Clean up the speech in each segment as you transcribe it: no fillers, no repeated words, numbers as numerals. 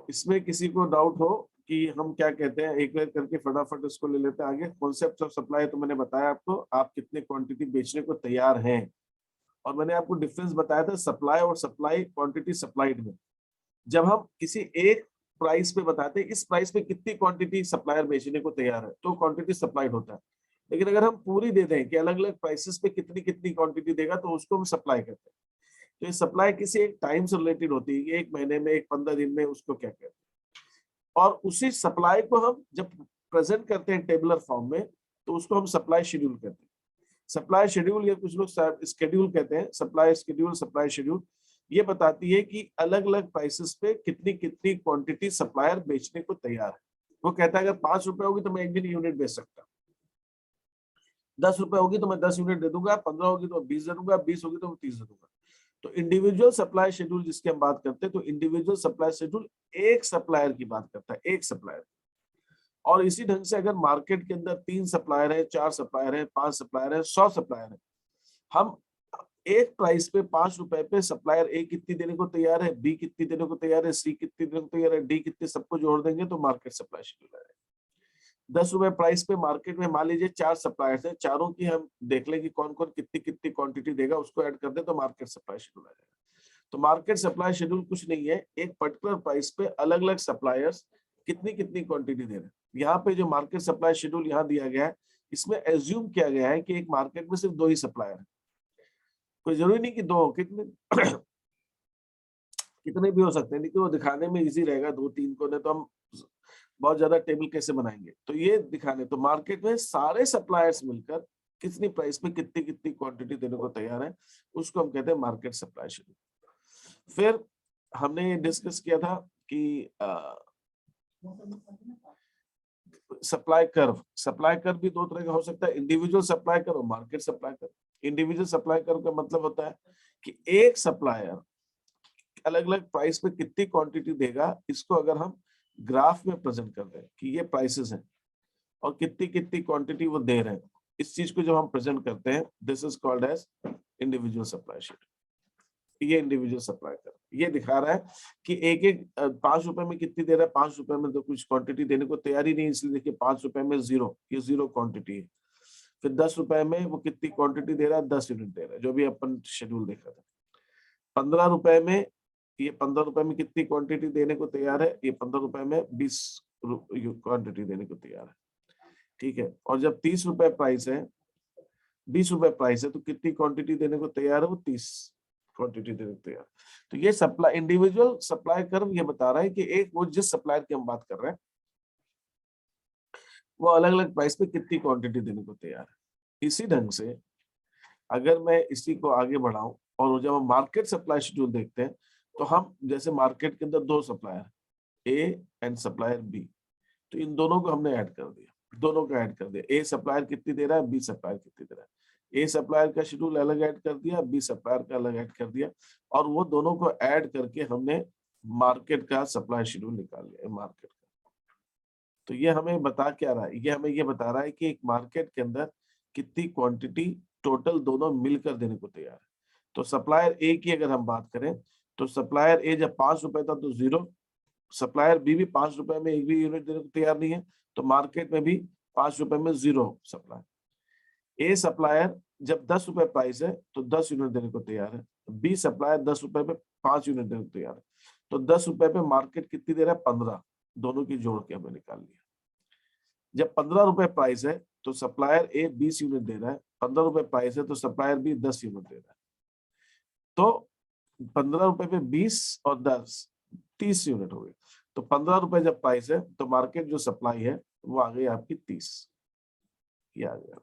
इसमें किसी को डाउट हो कि हम क्या कहते हैं, एक बार करके फटाफट इसको ले लेते हैं आगे। कॉन्सेप्ट ऑफ सप्लाई तो मैंने बताया आपको, आप कितने क्वांटिटी बेचने को तैयार हैं, और मैंने आपको डिफरेंस बताया था सप्लाई और सप्लाई क्वांटिटी सप्लाइड में। जब हम किसी एक प्राइस पे बताते हैं इस प्राइस पे कितनी क्वांटिटी सप्लायर बेचने को तैयार है, तो क्वांटिटी सप्लाइड होता है। लेकिन अगर हम पूरी दे दें कि अलग अलग प्राइसेस पे कितनी कितनी क्वांटिटी देगा, तो उसको हम सप्लाई कहते हैं। तो ये सप्लाई किसी एक टाइम से रिलेटेड होती है, एक महीने में, एक 15 दिन में, उसको क्या कहते हैं। और उसी सप्लाई को हम जब प्रेजेंट करते हैं टेबुलर फॉर्म में, तो उसको हम सप्लाई शेड्यूल कहते हैं। सप्लाई शेड्यूल या कुछ लोग स्केड्यूल कहते हैं, सप्लाई स्केड्यूल, सप्लाई शेड्यूल, ये बताती है कि अलग अलग प्राइसेस पे कितनी कितनी क्वांटिटी सप्लायर बेचने को तैयार है। वो कहता है अगर 5 रुपए होगी तो मैं 1 दिन यूनिट बेच सकता, 10 रुपए होगी तो मैं 10 यूनिट दे दूंगा, 15 होगी तो 20 दे दूंगा, 20 होगी तो 30 दे दूंगा। तो इंडिविजुअल सप्लाई शेड्यूल जिसकी हम बात करते हैं, तो इंडिविजुअल सप्लाई शेड्यूल एक सप्लायर की बात करता है, एक सप्लायर। और इसी ढंग से अगर मार्केट के अंदर 3 सप्लायर है, 4 सप्लायर है, 5 सप्लायर है, 100 सप्लायर है, हम एक प्राइस पे 5 रुपए पे सप्लायर ए कितनी देने को तैयार है, बी कितनी देने को तैयार है, सी कितनी देने को तैयार है, डी कितने, सबको जोड़ देंगे तो मार्केट सप्लाई शेड्यूल है। 10 रुपए प्राइस पे मार्केट में मान लीजिए 4 सप्लायर्स है, चारों की हम देख लें कि कौन कौन कितनी कितनी क्वांटिटी देगा, उसको ऐड कर दे तो मार्केट सप्लाई शेड्यूल आ जाएगा। तो मार्केट सप्लाई शेड्यूल कुछ नहीं है, एक पर्टिकुलर प्राइस पे अलग अलग सप्लायर्स कितनी कितनी क्वांटिटी दे रहे हैं। यहाँ पे जो मार्केट सप्लाई शेड्यूल यहाँ दिया गया है, इसमें एज्यूम किया गया है कि एक मार्केट में सिर्फ 2 ही सप्लायर है। कोई जरूरी नहीं कि 2, कितने कितने भी हो सकते हैं, लेकिन वो दिखाने में इजी रहेगा। 2-3 को नहीं तो हम बहुत ज्यादा टेबल कैसे बनाएंगे, तो ये दिखाने, तो मार्केट में सारे सप्लायर्स मिलकर कितनी प्राइस पे कितनी कितनी क्वांटिटी देने को तैयार है, उसको हम कहते हैं मार्केट सप्लाई शेड्यूल। फिर हमने ये डिस्कस किया था कि सप्लाई कर्व भी 2 तरह का हो सकता है, इंडिविजुअल सप्लाई कर्व और market supply curve. Individual supply curve का मतलब होता है कि एक सप्लायर अलग अलग प्राइस पे कितनी क्वांटिटी देगा, इसको अगर हम ग्राफ में प्रेजेंट कर दें कि ये प्राइसेस हैं और कितनी कितनी क्वांटिटी वो दे रहे हैं, इस चीज को जब हम प्रेजेंट करते हैं, this is called as individual supply schedule. ये इंडिविजुअल सप्लाई कर ये दिखा रहा है कि एक एक 5 रुपए में कितनी दे रहा है, 5 रुपए में तो कुछ क्वांटिटी देने को तैयार ही नहीं, इसलिए देखिए 5 रुपए में 0, ये 0 क्वांटिटी है। फिर 10 रुपए में वो कितनी क्वांटिटी दे रहा है, 10 यूनिट दे रहा है, जो भी अपन शेड्यूल देखा था। 15 रुपए में, ये 15 रुपए में कितनी क्वांटिटी देने को तैयार है, ये 15 रुपए में 20 क्वांटिटी देने को तैयार है, ठीक है। और जब 30 रुपए प्राइस है, 20 रुपए प्राइस है, तो कितनी क्वांटिटी देने को तैयार है, वो 30 क्वांटिटी देने को तैयार। तो ये सप्लाई इंडिविजुअल सप्लाई कर्व ये बता रहा है कि एक वो जिस सप्लायर की हम बात कर रहे हैं, वो अलग अलग प्राइस पे कितनी क्वांटिटी देने को तैयार है। इसी ढंग से अगर मैं इसी को आगे बढ़ाऊं और जब हम मार्केट सप्लाई शेड्यूल देखते हैं, तो हम जैसे मार्केट के अंदर 2 supplier A and supplier B, तो इन दोनों को हमने ऐड कर दिया, दोनों को ऐड कर दिया। ए सप्लायर कितनी दे रहा है, बी सप्लायर कितनी दे रहा है, ए सप्लायर का शेड्यूल अलग ऐड कर दिया, बी सप्लायर का अलग ऐड कर दिया, और वो दोनों को ऐड करके हमने मार्केट का सप्लाई शेड्यूल निकाल लिया, मार्केट का। तो ये हमें बता क्या रहा है, ये हमें ये बता रहा है कि एक मार्केट के अंदर कितनी क्वांटिटी टोटल दोनों मिलकर देने को तैयार है। तो सप्लायर ए की अगर हम बात करें, तो सप्लायर ए जब 5 रुपए था तो 0, सप्लायर बी भी 5 रुपए में एक भी यूनिट देने को तैयार नहीं है, तो मार्केट में भी 5 रुपए में 0 सप्लायर। ए सप्लायर जब 10 रुपए प्राइस है तो 10 यूनिट देने को तैयार है, बी सप्लायर 10 रुपए पे 5 यूनिट देने को तैयार है, तो 10 रुपए पे मार्केट कितनी दे रहा है, 15, दोनों की जोड़ के हमें निकाल लिया। जब 15 रुपए प्राइस है तो सप्लायर ए 20 यूनिट दे रहा है, 15 रुपए प्राइस है तो सप्लायर बी 10 यूनिट दे रहा है, तो 15 रुपए पे 20 और 10 30 यूनिट हो गए। तो 15 रुपए जब प्राइस है तो मार्केट जो सप्लाई है वो आ गई आपकी 30, ये आ गया।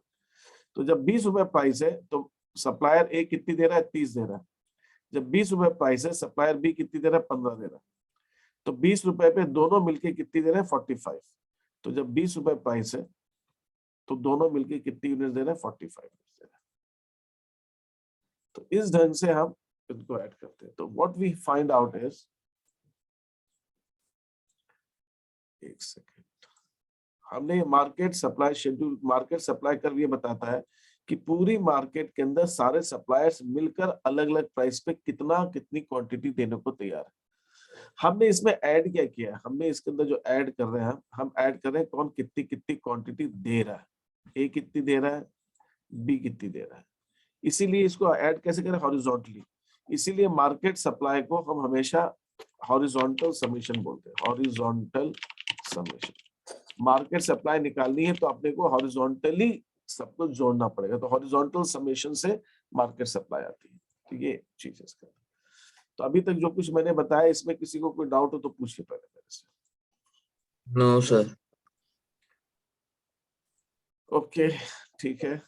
तो जब 20 रुपए प्राइस है तो सप्लायर ए कितनी दे रहा है, 30 दे रहा है। जब 20 रुपए प्राइस है, सप्लायर बी कितनी दे रहा है, 15 दे रहा है। तो 20 रुपए पे दोनों मिलके कितनी दे रहे हैं, 45। तो जब 20 रुपए प्राइस है तो दोनों मिलके कितनी यूनिट दे रहे हैं, 45 दे रहे हैं। तो इस ढंग से हम इनको ऐड करते हैं। तो what we find out is, एक सेकेंड, हमने market supply schedule, market supply curve ये बताता है कि पूरी मार्केट के अंदर सारे सप्लायर्स मिलकर अलग अलग प्राइस पे कितना कितनी क्वांटिटी देने को तैयार है। हमने इसमें ऐड क्या किया, हमने इसके अंदर जो ऐड कर रहे हैं हम ऐड कर रहे हैं कौन कितनी कितनी क्वांटिटी दे रहा है, ए कितनी दे रहा है, बी कितनी दे रहा है। इसीलिए इसको ऐड कैसे करें, हॉरिजॉन्टली। इसीलिए मार्केट सप्लाई को हम हमेशा हॉरिजॉन्टल समेशन बोलते हैं, हॉरिजॉन्टल समेशन। मार्केट सप्लाई निकालनी है तो अपने को हॉरिजॉन्टली सब कुछ जोड़ना पड़ेगा, तो हॉरिजॉन्टल समेशन से मार्केट सप्लाई आती है। तो ये चीज है इसका। तो अभी तक जो कुछ मैंने बताया इसमें किसी को कोई डाउट हो तो पूछिए पहले मेरे से। No sir. ओके ठीक है,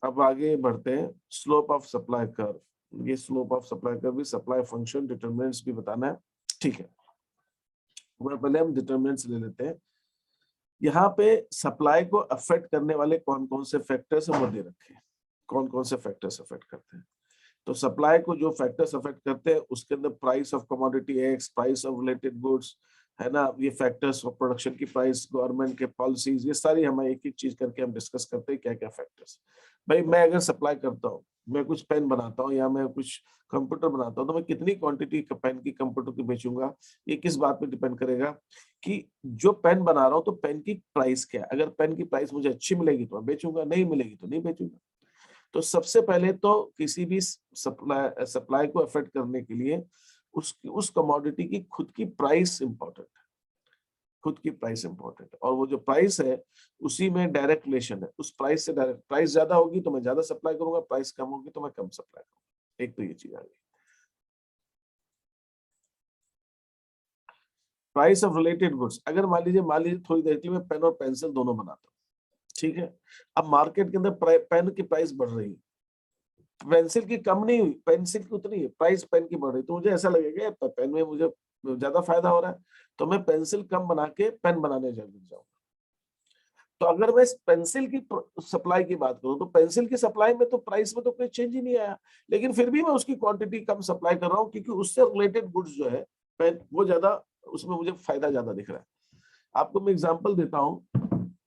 अब आगे बढ़ते हैं। स्लोप ऑफ सप्लाई कर्व, ये स्लोप ऑफ सप्लाई कर्व भी सप्लाई फंक्शन डिटरमिनेंट्स भी बताना है, ठीक है। पहले हम डिटरमिनेंट्स ले लेते हैं। यहाँ पे सप्लाई को अफेक्ट करने वाले कौन कौन से फैक्टर्स हैं वो दे रखे हैं, कौन कौन से फैक्टर्स अफेक्ट करते हैं। तो सप्लाई को जो फैक्टर्स अफेक्ट करते हैं उसके अंदर price of commodity x, price of related goods, है ना, ये फैक्टर्स ऑफ प्रोडक्शन की प्राइस, गवर्नमेंट के पॉलिसीज, ये सारी हम एक एक चीज करके हम डिस्कस करते हैं क्या क्या फैक्टर्स। भाई मैं अगर सप्लाई करता हूँ, मैं कुछ पेन बनाता हूँ या मैं कुछ कंप्यूटर बनाता हूँ, तो मैं कितनी क्वांटिटी पेन की कंप्यूटर की बेचूंगा, ये किस बात पे डिपेंड करेगा कि जो पेन बना रहा हूँ तो पेन की प्राइस क्या है। अगर पेन की प्राइस मुझे अच्छी मिलेगी तो मैं बेचूंगा, नहीं मिलेगी तो नहीं बेचूंगा। तो सबसे पहले तो किसी भी सप्लाई को अफेक्ट करने के लिए उस कमोडिटी की खुद की प्राइस इंपॉर्टेंट है, खुद की प्राइस इंपॉर्टेंट है। और वो जो प्राइस है उसी में डायरेक्ट रिलेशन है, उस प्राइस से डायरेक्ट, प्राइस ज्यादा होगी तो मैं ज्यादा सप्लाई करूंगा, प्राइस कम होगी तो मैं कम सप्लाई करूंगा। एक तो ये चीज आ गई। प्राइस ऑफ रिलेटेड गुड्स, अगर मान लीजिए थोड़ी देर के लिए मैं पेन और पेंसिल दोनों बनाता हूँ, ठीक है। अब मार्केट के अंदर पेन की प्राइस बढ़ रही है, पेंसिल की कम नहीं हुई, पेंसिल की उतनी है, प्राइस पेन की बढ़ रही, तो मुझे ऐसा लगेगा पेन में मुझे ज्यादा फायदा हो रहा है, तो मैं पेंसिल कम बना के पेन बनाने जल्दी जाऊंगा। तो अगर मैं पेंसिल की सप्लाई की बात करूं तो पेंसिल की सप्लाई में तो प्राइस में तो कोई चेंज ही नहीं आया, लेकिन फिर भी मैं उसकी क्वांटिटी कम सप्लाई कर रहा हूं क्योंकि उससे रिलेटेड गुड्स जो है पेन, वो ज्यादा, उसमें मुझे फायदा ज्यादा दिख रहा है। आपको मैं एग्जांपल देता हूं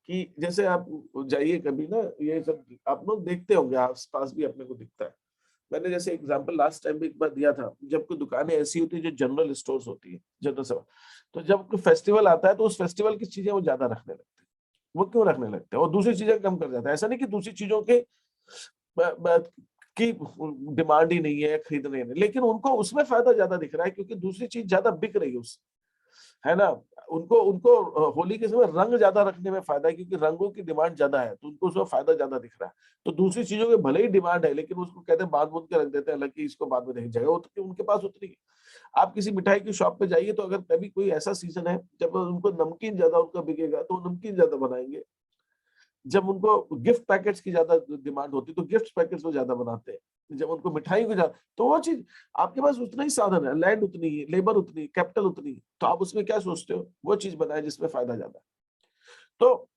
कि जैसे आप जाइए कभी ना, ये सब आप लोग देखते होंगे, आसपास भी अपने को दिखता है। मैंने जैसे एग्जांपल लास्ट टाइम भी एक बार दिया था, जब कोई दुकानें ऐसी होती है जो जनरल स्टोर्स होती है, जनरल सब, तो जब कोई फेस्टिवल आता है तो उस फेस्टिवल की चीजें वो ज्यादा रखने लगते हैं। वो क्यों रखने लगते हैं और दूसरी चीजें कम कर जाता है? ऐसा नहीं कि दूसरी चीजों के की डिमांड ही नहीं है, खरीदने नहीं, लेकिन उनको उसमें फायदा ज्यादा दिख रहा है क्योंकि दूसरी चीज ज्यादा बिक रही है उससे, है ना। उनको उनको होली के समय रंग ज्यादा रखने में फायदा है क्योंकि रंगों की डिमांड ज्यादा है, तो उनको उसमें फायदा ज्यादा दिख रहा है। तो दूसरी चीजों के भले ही डिमांड है लेकिन उसको कहते हैं बांध बूंद के रख देते हैं, हालांकि इसको बाद में देखा जाएगा, उनके पास उतनी है। आप किसी मिठाई की शॉप पे जाइए तो अगर कभी कोई ऐसा सीजन है जब उनको नमकीन ज्यादा उनका बिकेगा तो वो नमकीन ज्यादा बनाएंगे। जब उनको गिफ्ट पैकेट्स की ज्यादा डिमांड होती है तो गिफ्ट पैकेट्स वो ज्यादा बनाते हैं। जब उनको मिठाई को ज्यादा, तो वो चीज, आपके पास उतना ही साधन है, लैंड उतनी है, लेबर उतनी, कैपिटल उतनी, तो आप उसमें क्या सोचते हो, वो चीज बनाए जिसमें फायदा ज्यादा है। तो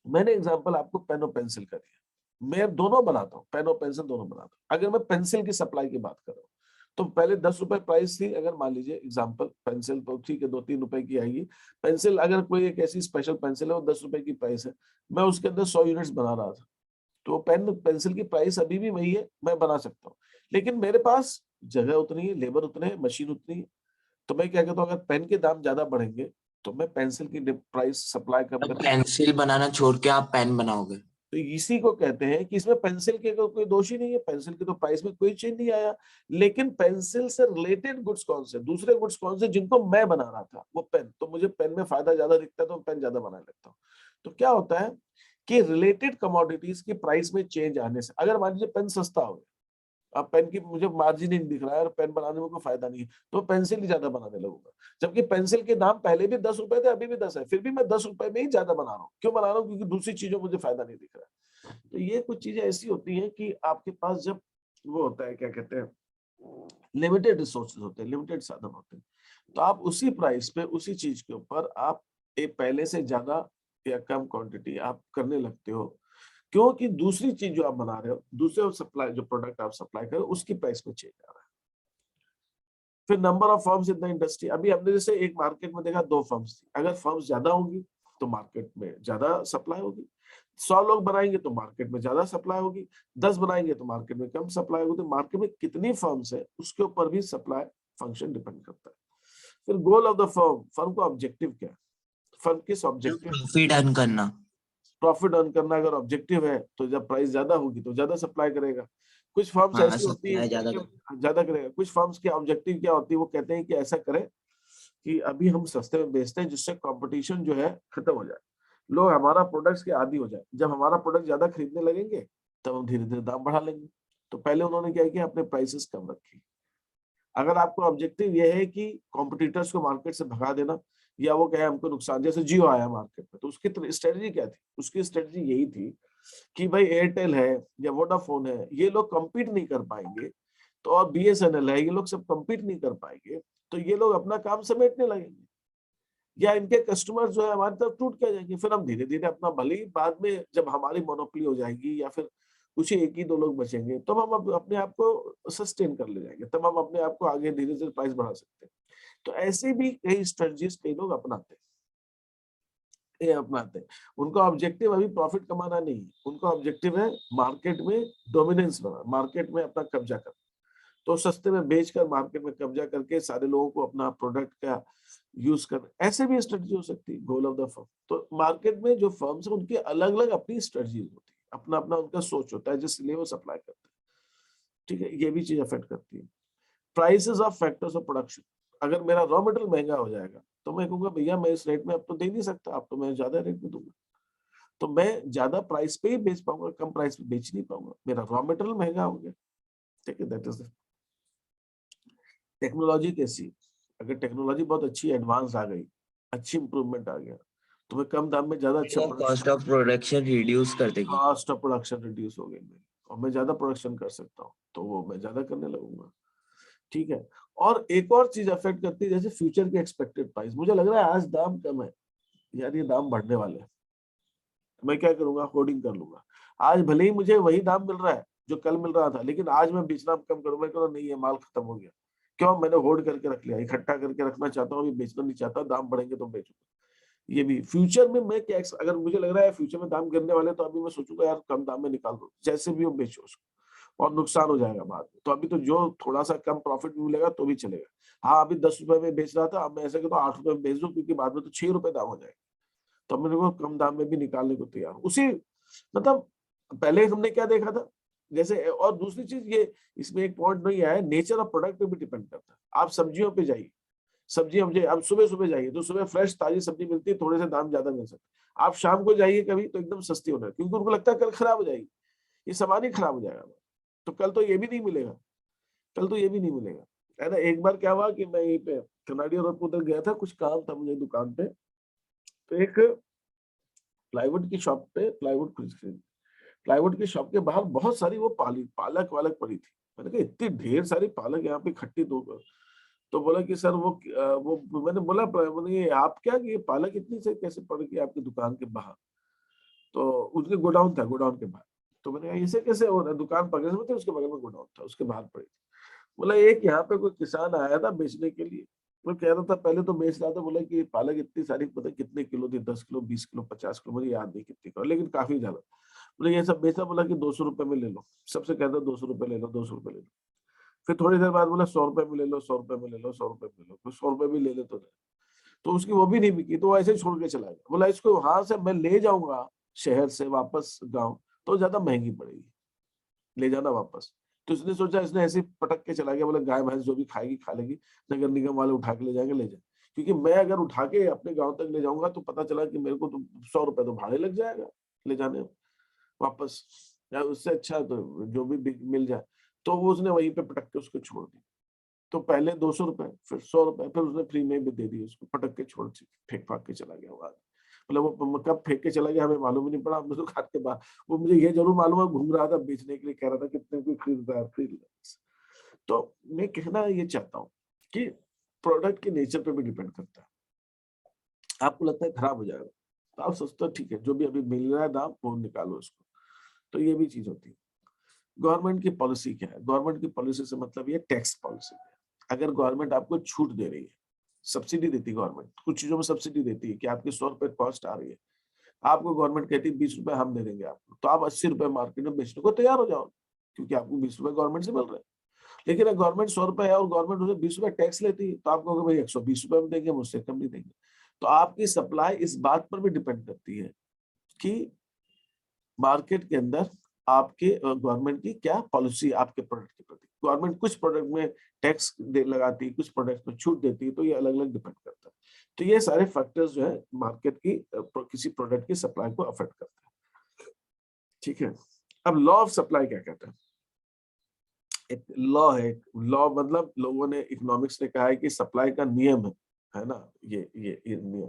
मैंने एग्जांपल आपको पेन और पेंसिल का दिया, मैं दोनों बनाता हूँ, पेन और पेंसिल दोनों बनाता हूँ। अगर मैं पेंसिल की सप्लाई की बात कर रहा हूँ तो पहले 10 रुपए प्राइस थी, अगर मान लीजिए एग्जांपल पेंसिल तो ठीक है 2-3 रुपए की आएगी पेंसिल, अगर कोई एक ऐसी स्पेशल पेंसिल है वो 10 रुपए की प्राइस है, मैं उसके अंदर 100 यूनिट्स बना रहा था, तो पेन पेंसिल की प्राइस अभी भी वही है, मैं बना सकता हूँ। लेकिन मेरे पास जगह उतनी है, लेबर उतने है, मशीन उतनी है, तो मैं क्या कहता हूँ, अगर पेन के दाम ज्यादा बढ़ेंगे तो मैं पेंसिल की प्राइस सप्लाई कम अब करके, पेंसिल बनाना छोड़ के आप पेन बनाओगे? तो इसी को कहते हैं कि इसमें पेंसिल के कोई दोष ही नहीं है, पेंसिल की तो प्राइस में कोई चेंज नहीं आया। लेकिन पेंसिल से रिलेटेड गुड्स कौन से, दूसरे गुड्स कौन से जिनको मैं बना रहा था, वो पेन, तो मुझे पेन में फायदा ज्यादा दिखता है तो पेन ज्यादा बनाने लगता हूँ। तो क्या होता है कि रिलेटेड कमोडिटीज की प्राइस में चेंज आने से, अगर मान लीजिए पेन सस्ता हो गया, अब पेन की मुझे मार्जिन ही नहीं दिख रहा है और पेन बनाने में कोई फायदा नहीं है, तो पेंसिल ही ज्यादा बनाने लगूंगा। जबकि पेंसिल के दाम पहले भी 10 रुपए थे, अभी भी 10 है, फिर भी मैं 10 रुपए में ही ज्यादा बना रहा हूँ। क्यों बना रहा हूँ? क्योंकि दूसरी चीजों मुझे फायदा नहीं दिख रहा है। तो ये कुछ चीजें ऐसी होती हैं कि आपके पास जब वो होता है, क्या कहते हैं, लिमिटेड रिसोर्सेज होते हैं, लिमिटेड साधन होते हैं, तो आप उसी प्राइस पे उसी चीज के ऊपर आप एक पहले से ज्यादा या कम क्वांटिटी आप करने लगते हो, क्योंकि दूसरी चीज जो आप बना रहे हो, दूसरे सप्लाई जो प्रोडक्ट आप सप्लाई कर रहे हो उसकी प्राइस में चेंज आ रहा है। फिर number of firms in the industry, अभी हमने जैसे एक मार्केट में देखा 2 फर्म्स थी, अगर फर्म्स ज्यादा होंगी तो मार्केट में ज्यादा सप्लाई होगी, 100 लोग बनाएंगे तो मार्केट में ज्यादा सप्लाई होगी, 10 बनाएंगे तो मार्केट में कम सप्लाई होगी। तो मार्केट में कितनी फर्म्स है उसके ऊपर भी सप्लाई फंक्शन डिपेंड करता है। फिर goal of the firm, firm का ऑब्जेक्टिव क्या है, फर्म किस ऑब्जेक्टिव, प्रॉफिट अर्न करना। प्रॉफिट अर्न करना अगर ऑब्जेक्टिव है तो जब प्राइस ज्यादा होगी तो ज्यादा सप्लाई करेगा। कुछ फर्म्स हाँ, ऐसी होती है सप्लाई ज्यादा कि कर। ज्यादा करेगा, कुछ फर्म्स की ऑब्जेक्टिव क्या होती है, वो कहते हैं कि ऐसा करें कि अभी हम सस्ते में बेचते हैं जिससे कंपटीशन जो है खत्म हो जाए, लोग हमारा प्रोडक्ट्स के आदी हो जाए, जब हमारा प्रोडक्ट ज्यादा खरीदने लगेंगे तब हम धीरे धीरे दाम बढ़ा लेंगे। तो पहले उन्होंने क्या किया, अपने प्राइसेस कम रखी। अगर आपको ऑब्जेक्टिव ये है कि कॉम्पिटिटर्स को मार्केट से भगा देना, या वो कहे हमको नुकसान, जैसे जियो आया मार्केट में तो उसकी स्ट्रेटजी क्या थी, उसकी स्ट्रेटजी यही थी कि भाई एयरटेल है या वोडाफोन है, ये लोग compete नहीं कर पाएंगे, तो और बीएसएनएल है, ये लोग सब compete नहीं कर पाएंगे, तो ये लोग अपना काम समेटने लगेंगे, या इनके कस्टमर जो है हमारी तरफ टूट के जाएंगे, फिर हम धीरे धीरे अपना, भले ही बाद में जब हमारी मोनोपोली हो जाएगी या फिर कुछ ही एक ही दो लोग बचेंगे, तब हम अपने आप को सस्टेन कर ले जाएंगे, तब हम अपने आप को आगे धीरे धीरे प्राइस बढ़ा सकते हैं। तो ऐसे भी कई स्ट्रेटजीज कई लोग अपनाते हैं, ये अपनाते हैं। उनका ऑब्जेक्टिव अभी प्रॉफिट कमाना नहीं है, उनका ऑब्जेक्टिव है मार्केट में डोमिनेंस बना, मार्केट में अपना कब्जा करना, तो सस्ते में बेचकर मार्केट में कब्जा करके सारे लोगों को अपना प्रोडक्ट का यूज कर, ऐसे भी स्ट्रेटजी हो सकती है गोल ऑफ द फर्म। तो मार्केट में जो फर्म्स है उनकी अलग अलग अपनी स्ट्रेटजी होती है, अपना अपना उनका सोच होता है जिसलिए वो सप्लाई करते हैं। ठीक है, ये भी चीज अफेक्ट करती है। Prices of factors of production, अगर मेरा रॉ मटेरियल महंगा हो जाएगा तो मैं कहूंगा भैया मैं इस रेट में अब तो दे नहीं सकता, अब तो मैं ज्यादा रेट में दूंगा, तो मैं ज्यादा प्राइस पे ही बेच पाऊंगा, कम प्राइस पे बेच नहीं पाऊंगा, मेरा रॉ मटेरियल महंगा हो गया। ठीक है, दैट इज टेक्नोलॉजी कैसी, अगर टेक्नोलॉजी बहुत अच्छी एडवांस आ गई, अच्छी इंप्रूवमेंट आ गया, तो मैं कम दाम में ज्यादा अच्छा production, cost of production reduce कर देगी। कॉस्ट ऑफ प्रोडक्शन रिड्यूस हो गई मेरी, और मैं ज्यादा प्रोडक्शन कर सकता हूँ तो वो मैं ज्यादा करने लगूंगा। ठीक है, और एक और चीज अफेक्ट करती है जैसे फ्यूचर की एक्सपेक्टेड प्राइस, मुझे लग रहा है आज दाम कम है, यार ये दाम बढ़ने वाले हैं, तो मैं क्या करूंगा, होर्डिंग कर लूंगा। आज भले ही मुझे वही दाम मिल रहा है जो कल मिल रहा था, लेकिन आज मैं बेचना कम करूंगा, मैं नहीं है माल खत्म हो गया, क्यों, मैंने होल्ड करके रख लिया, इकट्ठा करके रखना चाहता हूँ, अभी बेचना नहीं चाहता, दाम बढ़ेंगे तो बेचूंगा। ये भी फ्यूचर में मैं क्या, अगर मुझे लग रहा है फ्यूचर में दाम गिरने वाले, तो अभी मैं सोचूंगा यार कम दाम में निकाल दो, जैसे भी हो बेचो उसको, और नुकसान हो जाएगा बाद में, तो अभी तो जो थोड़ा सा कम प्रॉफिट मिलेगा तो भी चलेगा। हाँ, अभी 10 रुपए में बेच रहा था, अब मैं ऐसे कहता हूँ 8 रुपए में बेच दो, क्योंकि बाद में तो 6 रुपए दाम हो जाएगा, तो मेरे को कम दाम में भी निकालने को तैयार हूं। उसी मतलब पहले हमने क्या देखा था, जैसे, और दूसरी चीज ये, इसमें एक पॉइंट नहीं आया, नेचर ऑफ प्रोडक्ट पे भी डिपेंड करता है। आप सब्जियों पे जाइए, सब्जियां मुझे, अब सुबह सुबह जाइए तो सुबह फ्रेश ताजी सब्जी मिलती है, थोड़े से दाम ज्यादा मिल सकते हैं। आप शाम को जाइए कभी तो एकदम सस्ती होना है, क्योंकि उनको लगता है कल खराब हो जाएगी, ये सामान ही खराब हो जाएगा, तो कल तो ये भी नहीं मिलेगा, कल तो ये भी नहीं मिलेगा, है ना। एक बार क्या हुआ कि मैं यहीं पे कनाडिया रोड पर उधर गया था, कुछ काम था मुझे दुकान पे, तो एक प्लाईवुड की शॉप पे प्लाईवुड खरीद, प्लाईवुड की शॉप के बाहर बहुत सारी वो पालक वालक पड़ी थी। मैंने कहा इतनी ढेर सारी पालक यहाँ पे इकट्ठी दो, तो बोला कि सर वो मैंने बोला, बोले ये आप क्या, कि ये पालक इतनी से कैसे पड़ गई आपकी दुकान के बाहर, तो उसके गोडाउन था, गोडाउन के बाहर, तो मैंने कहा ऐसे कैसे हो रहा है, दुकान पकड़े में थे, उसके बगल में गोडाउन था, उसके बाहर पड़ी थी। बोला एक यहाँ पे कोई किसान आया था बेचने के लिए, वो कह रहा था, पहले तो बेच रहा था, बोला कि पालक इतनी सारी, पता कितने किलो थी, 10 किलो, 20 किलो, 50 किलो, मुझे याद नहीं कितनी किलो, लेकिन काफी ज्यादा। बोले ये सब बेचा, बोला कि 200 रुपए में ले लो, सबसे कहता 200 रुपए ले लो, 200 रुपए ले लो। फिर थोड़ी देर बाद बोला 100 रुपए में ले लो, 100 रुपए में ले लो, 100 रुपए में ले लो, फिर 100 रुपए भी ले ले तो उसकी वो भी नहीं बिकी, तो वो ऐसे ही छोड़ के चला गया। बोला इसको वहां से मैं ले जाऊंगा शहर से वापस गाँव, तो ज्यादा महंगी पड़ेगी ले जाना वापस। तो इसने सोचा, इसने ऐसे ही पटक के चला गया, बोला गाय भैंस जो भी खाएगी खा लेगी, नगर निगम वाले उठा के ले जाएंगे, ले जाए, क्योंकि मैं अगर उठा के अपने गांव तक ले जाऊंगा तो पता चला कि मेरे को तो 100 रुपए तो भाड़े लग जाएगा ले जाने में वापस, या उससे अच्छा तो जो भी मिल जाए। तो वो उसने वहीं पे पटक के उसको छोड़ दी। तो पहले 200 रुपए, फिर 100 रुपए, फिर उसने फ्री में भी दे दी उसको, पटक के छोड़, फेंक फाक के चला गया वो। मतलब वो कब फेंक के चला गया हमें मालूम ही नहीं पड़ा, हमने तो खाते के बाद, वो मुझे ये जरूर मालूम है घूम रहा था बेचने के लिए, कह रहा था कितने कोई खरीद रहा है, खरीद रहा। तो मैं कहना ये चाहता हूँ कि प्रोडक्ट के नेचर पे भी डिपेंड करता है। आपको लगता है खराब हो जाएगा तो आप सोचते हो ठीक है, जो भी अभी मिल रहा है दाम वो निकालो उसको, तो ये भी चीज होती है। गवर्नमेंट की पॉलिसी क्या है, गवर्नमेंट की पॉलिसी से मतलब ये टैक्स पॉलिसी है। अगर गवर्नमेंट आपको छूट दे रही है, सब्सिडी देती है गवर्नमेंट, कुछ चीजों में सब्सिडी देती है कि आपकी 100 रुपए कॉस्ट आ रही है, आपको गवर्नमेंट कहती है 20 रुपए हम दे देंगे आपको, तो आप 80 रुपए मार्केट में बेचने को तैयार हो जाओ, क्योंकि आपको 20 रुपए गवर्नमेंट से मिल रहे हैं। लेकिन अगर गवर्नमेंट 100 रुपए है और गवर्नमेंट उसे 20 रुपए टैक्स लेती है तो आप कहोगे भाई 120 रुपए में देंगे, मुझसे कम नहीं देंगे। तो आपकी सप्लाई इस बात पर भी डिपेंड करती है कि मार्केट के अंदर आपके गवर्नमेंट की क्या पॉलिसी आपके प्रोडक्ट के प्रति। गवर्नमेंट कुछ प्रोडक्ट में टैक्स लगाती है, कुछ प्रोडक्ट में छूट देती है, तो ये अलग अलग डिपेंड करता है। तो ये सारे फैक्टर्स जो है मार्केट की किसी प्रोडक्ट की सप्लाई को अफेक्ट करते हैं। ठीक है, अब लॉ ऑफ सप्लाई क्या कहता है? एक लॉ है, लॉ मतलब लोगों ने, इकोनॉमिक्स ने कहा है कि सप्लाई का नियम है ना, ये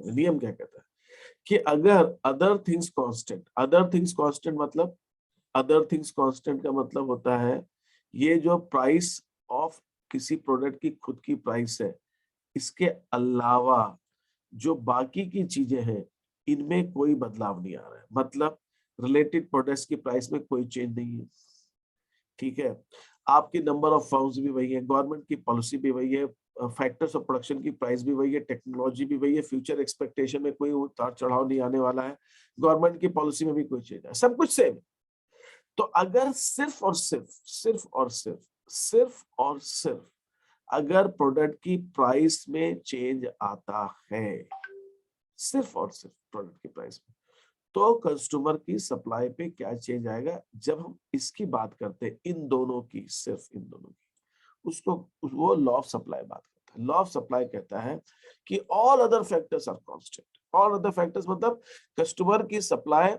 नियम क्या कहता है कि अगर other things constant, other things constant मतलब, अदर थिंग्स कांस्टेंट का मतलब होता है ये जो प्राइस ऑफ किसी प्रोडक्ट की खुद की प्राइस है, इसके अलावा जो बाकी की चीजें हैं इनमें कोई बदलाव नहीं आ रहा है। मतलब रिलेटेड प्रोडक्ट्स की प्राइस में कोई चेंज नहीं है। ठीक है, आपकी नंबर ऑफ फर्म्स भी वही है, गवर्नमेंट की पॉलिसी भी वही है, फैक्टर्स ऑफ प्रोडक्शन की प्राइस भी वही है, टेक्नोलॉजी भी वही है, फ्यूचर एक्सपेक्टेशन में कोई उतार चढ़ाव नहीं आने वाला है, गवर्नमेंट की पॉलिसी में भी कोई चेंज है, सब कुछ सेम। तो अगर सिर्फ और सिर्फ, सिर्फ और सिर्फ, सिर्फ और सिर्फ अगर प्रोडक्ट की प्राइस में चेंज आता है, सिर्फ और सिर्फ प्रोडक्ट की प्राइस में, तो कस्टमर की सप्लाई पे क्या चेंज आएगा? जब हम इसकी बात करते हैं, इन दोनों की, सिर्फ इन दोनों की, उसको वो लॉ ऑफ सप्लाई बात करता है। लॉ ऑफ सप्लाई कहता है कि all other factors are constant. All other factors मतलब कस्टमर की सप्लाई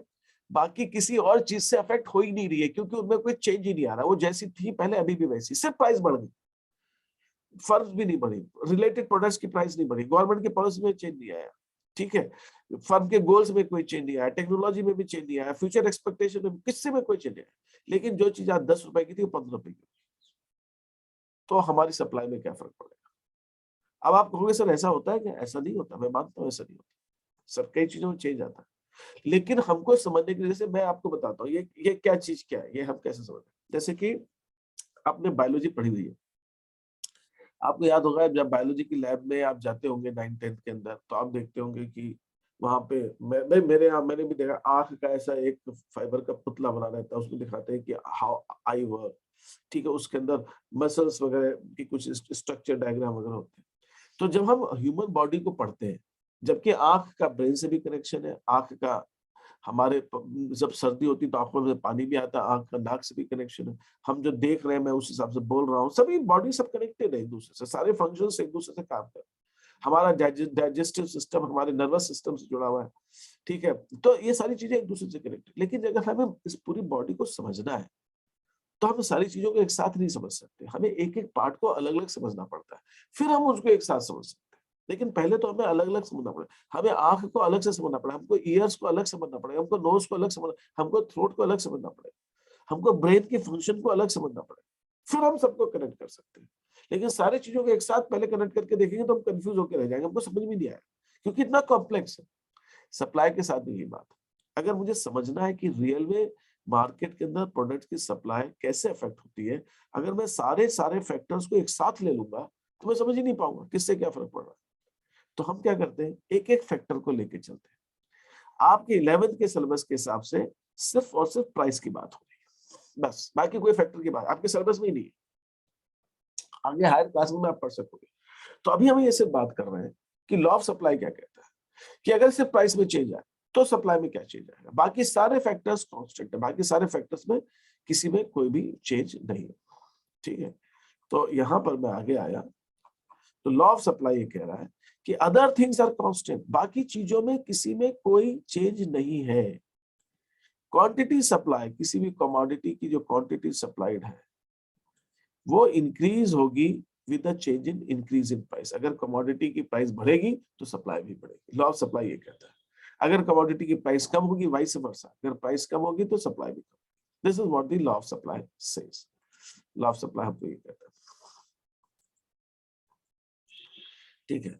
बाकी किसी और चीज से अफेक्ट हो ही नहीं रही है, क्योंकि उनमें कोई चेंज ही नहीं आ रहा, वो जैसी थी पहले अभी भी वैसी, सिर्फ प्राइस बढ़ गई, फर्म भी नहीं बढ़ी, रिलेटेड प्रोडक्ट्स की प्राइस नहीं बढ़ी, गवर्नमेंट की पॉलिसी में चेंज नहीं आया। ठीक है, फर्म के गोल्स में कोई चेंज नहीं आया, टेक्नोलॉजी में भी चेंज नहीं आया, फ्यूचर एक्सपेक्टेशन में किससे में कोई चेंज नहीं आया, लेकिन जो चीज आज 10 रुपए की थी वो 15 रुपए की, तो हमारी सप्लाई में क्या फर्क पड़ेगा? अब आप कहोगे सर ऐसा होता है क्या? ऐसा नहीं होता, मैं मानता हूँ ऐसा नहीं होता सर, कई चीजों में चेंज आता है, लेकिन हमको समझने के लिए, जैसे मैं आपको बताता हूँ ये क्या चीज क्या है, ये हम कैसे समझते हैं। जैसे कि आपने बायोलॉजी पढ़ी हुई है, आपको याद होगा जब बायोलॉजी की लैब में आप जाते होंगे 9th-10th के अंदर, तो आप देखते होंगे कि वहां पे मेरे यहाँ मैंने भी देखा, आंख का ऐसा एक फाइबर का पुतला बना रहता है, उसमें दिखाते हैं कि हाउ आई वर्क। ठीक है, उसके अंदर मसल्स वगैरह की कुछ स्ट्रक्चर डायग्राम वगैरह होते हैं। तो जब हम ह्यूमन बॉडी को पढ़ते हैं, जबकि आंख का ब्रेन से भी कनेक्शन है, आंख का हमारे जब सर्दी होती है तो आंखों में पानी भी आता है, आंख का नाक से भी कनेक्शन है, हम जो देख रहे हैं मैं उस हिसाब से बोल रहा हूँ, सभी बॉडी सब कनेक्टेड है एक दूसरे से, सारे फंक्शंस एक दूसरे से काम कर रहे हैं, हमारा डाइजेस्टिव सिस्टम हमारे नर्वस सिस्टम से जुड़ा हुआ है। ठीक है, तो ये सारी चीजें एक दूसरे से कनेक्टेड, लेकिन अगर हमें इस पूरी बॉडी को समझना है तो हम सारी चीजों को एक साथ नहीं समझ सकते, हमें एक एक पार्ट को अलग अलग समझना पड़ता है, फिर हम उसको एक साथ समझ सकते हैं। लेकिन पहले तो हमें अलग अलग समझना पड़ेगा, हमें आंख को अलग से समझना पड़ेगा, हमको ईयर्स को अलग समझना पड़ेगा, हमको नोज को अलग समझना, हमको थ्रोट को अलग समझना पड़ेगा, हमको ब्रेन की फंक्शन को अलग समझना पड़ेगा, फिर हम सबको कनेक्ट कर सकते हैं। लेकिन सारी चीजों को एक साथ पहले कनेक्ट करके देखेंगे तो हम कंफ्यूज होकर रह जाएंगे, हमको समझ में नहीं आएगा, क्योंकि इतना कॉम्प्लेक्स है। सप्लाई के साथ भी यही बात है, अगर मुझे समझना है कि रियल में मार्केट के अंदर प्रोडक्ट की सप्लाई कैसे अफेक्ट होती है, अगर मैं सारे सारे फैक्टर्स को एक साथ ले लूंगा तो मैं समझ ही नहीं पाऊंगा किससे क्या फर्क पड़ रहा है। तो हम क्या करते हैं, एक एक फैक्टर को लेके चलते हैं। आपके 11th के सिलेबस के हिसाब से सिर्फ और सिर्फ प्राइस की बात हो रही है, बस, बाकी कोई फैक्टर की बात आपके सिलेबस में ही नहीं है, आगे हायर क्लास में आप पढ़ सकोगे। तो अभी हम ये सिर्फ बात कर रहे हैं कि लॉ ऑफ सप्लाई क्या कहता है, कि अगर सिर्फ प्राइस में चेंज आए तो सप्लाई में क्या चेंज आएगा, बाकी सारे फैक्टर्स कांस्टेंट है, बाकी सारे फैक्टर्स में किसी में कोई भी चेंज नहीं है। ठीक है, तो यहां पर मैं आगे आया तो लॉ ऑफ सप्लाई ये कह रहा है कि अदर थिंग्स आर कांस्टेंट, बाकी चीजों में किसी में कोई चेंज नहीं है। क्वांटिटी सप्लाई, किसी भी कमोडिटी की जो क्वांटिटी सप्लाइड है वो इंक्रीज होगी with the change in increase in price. अगर कमोडिटी की प्राइस बढ़ेगी तो सप्लाई भी बढ़ेगी, लॉ ऑफ सप्लाई ये कहता है। अगर कमोडिटी की प्राइस कम होगी, वाइस वर्सा, अगर प्राइस कम होगी तो सप्लाई भी कम। This is what the law of supply says. Law of supply हमको ये कहता है। ठीक है,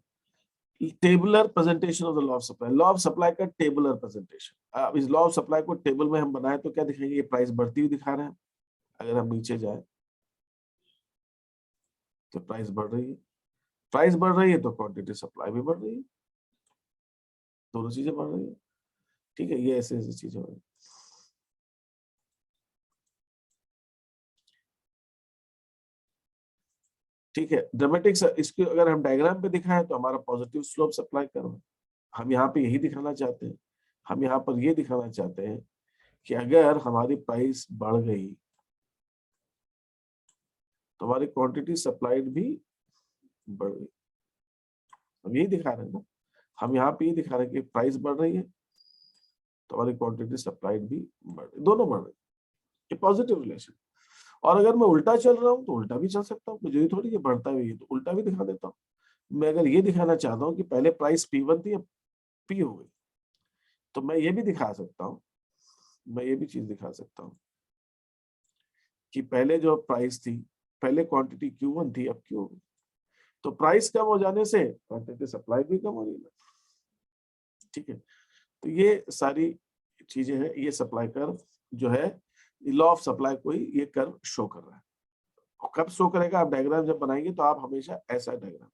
tabular presentation of the law of supply, law of supply का टेबुलर प्रेजेंटेशन। अब इस लॉ ऑफ सप्लाई को टेबल में हम बनाए तो क्या दिखाएंगे, ये प्राइस बढ़ती हुई दिखा रहे हैं, अगर हम नीचे जाए तो प्राइस बढ़ रही है, प्राइस बढ़ रही है तो क्वांटिटी सप्लाई भी बढ़ रही है, दोनों चीजें बढ़ रही है। ठीक है, ये ऐसे ऐसी चीजें हो रही है। ठीक है, ड्रामेटिक इसको अगर हम डायग्राम पे दिखाएं तो हमारा पॉजिटिव स्लोप सप्लाई कर्व है। हम यहाँ पे यही दिखाना चाहते हैं, हम यहाँ पर ये दिखाना चाहते हैं कि अगर हमारी प्राइस बढ़ गई तो हमारी क्वांटिटी सप्लाइड भी बढ़ गई। हम यही दिखा रहे हैं ना, हम यहाँ पे ये दिखा रहे हैं कि प्राइस बढ़ रही है तो हमारी क्वांटिटी सप्लाइड भी बढ़ रही, दोनों बढ़ रही, ये पॉजिटिव रिलेशन। और अगर मैं उल्टा चल रहा हूँ तो उल्टा भी चल सकता हूँ, मुझे थोड़ी ये बढ़ता हुआ है तो उल्टा भी दिखा देता हूँ। मैं अगर ये दिखाना चाहता हूँ कि पहले प्राइस P1 थी अब P हो गई, तो मैं ये भी दिखा सकता हूँ, मैं ये भी चीज दिखा सकता हूँ कि पहले जो प्राइस थी, पहले क्वांटिटी Q1 थी अब Q हो गई, तो प्राइस कम हो जाने से क्वांटिटी सप्लाई भी कम हो रही है। ठीक है, तो ये सारी चीजें हैं, ये सप्लाई कर्व जो है, लॉ ऑफ सप्लाई को ही ये कर्व शो कर रहा है। और कब शो करेगा, आप डायग्राम जब बनाएंगे तो आप हमेशा ऐसा डायग्राम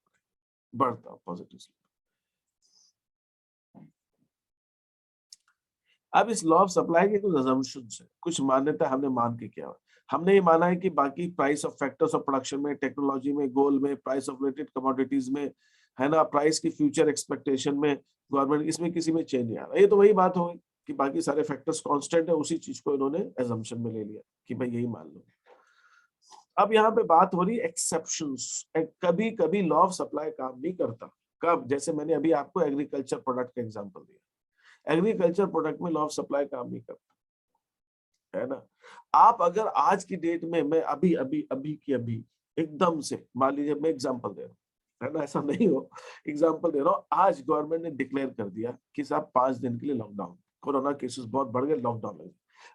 बढ़ता पॉजिटिव। अब इस लॉ ऑफ सप्लाई के कुछ अजम्पशंस है, कुछ मान्यता हमने मान के किया। हमने ये माना है कि बाकी price of factors of production में, टेक्नोलॉजी में, गोल में, प्राइस ऑफ रिलेटेड कमोडिटीज में, है ना, प्राइस की फ्यूचर एक्सपेक्टेशन में, गवर्नमेंट, इसमें किसी में चेंज नहीं आ रहा। ये तो वही बात हो गई कि बाकी सारे फैक्टर्स कांस्टेंट है, उसी चीज को इन्होंने एजम्पशन में ले लिया कि भाई यही मान लो। अब यहाँ पे बात हो रही एक्सेप्शंस। कभी कभी लॉ ऑफ सप्लाई काम नहीं करता। कब? जैसे मैंने अभी आपको एग्रीकल्चर प्रोडक्ट का एग्जांपल दिया, एग्रीकल्चर प्रोडक्ट में लॉ ऑफ सप्लाई काम नहीं करता, है ना। आप अगर आज की डेट में, मैं अभी अभी अभी की अभी एकदम से, मान लीजिए मैं एग्जांपल दे रहा हूँ, है ना, ऐसा नहीं हो, एग्जांपल दे रहा हूँ, आज गवर्नमेंट ने डिक्लेयर कर दिया कि साहब 5 दिन के लिए लॉकडाउन, कोरोना केसेस बहुत बढ़ गए, लॉकडाउन लगे,